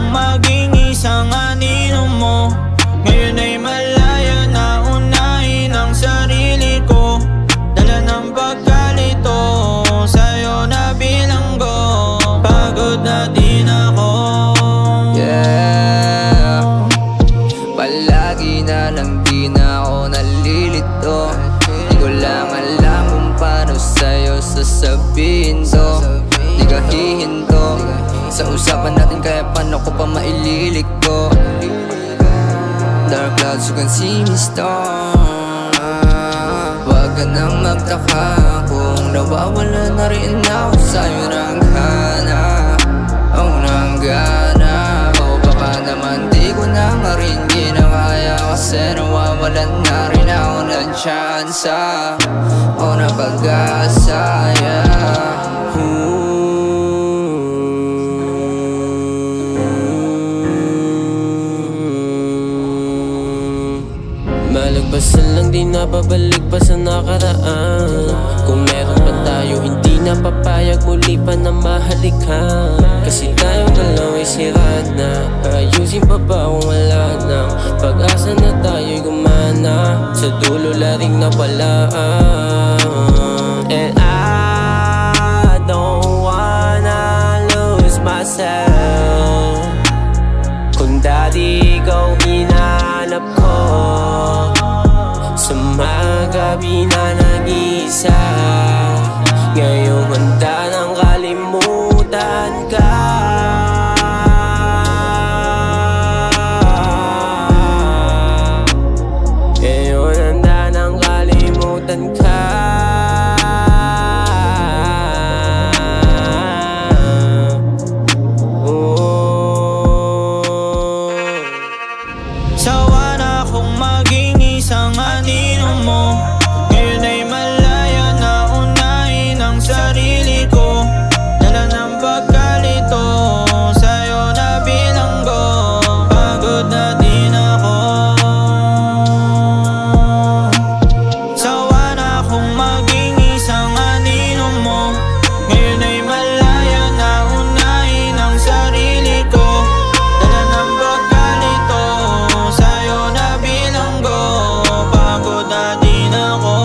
akong maging isang anino mo. Ngayon ay malaya na unahin ang sarili ko. Dala ng pagkalito, sa'yo na bilanggo. Pagod na din ako. Yeah, palagi na lang di na ako nalilito. Di ko lang alam kung paano sa'yo sasabihin to. Di ka hihinto sa usapan natin, kaya paano ko pa maililiko. Dark clouds, you can see me storm. Huwag ka nang magtaka kung nawawala na rin ako sa'yo ng hana. Ng gana, o baka naman di ko na nga rin ginakaya, kasi nawawalan na rin ako ng tsansa o na pag-asa, yeah. Malagpasan lang, di na babalik pa sa nakaraan. Kung meron pa tayo, hindi na papayag muli pa na mahalikan. Kasi tayong dalawa ay sira na. Ayusin pa ba kung wala na? Pag-asa na tayo'y gumana, sa dulo laring nawala. And I don't wanna lose myself. Kung dati ikaw hinahanap ko, sa mga gabi na nag-iisa, ngayong handa nang kalimutan ka. Ngayon handa nang kalimutan ka. Sawa na akong maging isang anino mo. Ngayon ay malaya na unahin ang sarili ko. Dala ng pagkalito, sa'yo na bilanggo. Pagod na din ako. Sawa na akong maging isang anino mo. Ngayon ay malaya na unahin ang sarili ko. Dala ng pagkalito, sa'yo na bilanggo. Pagod na din ako.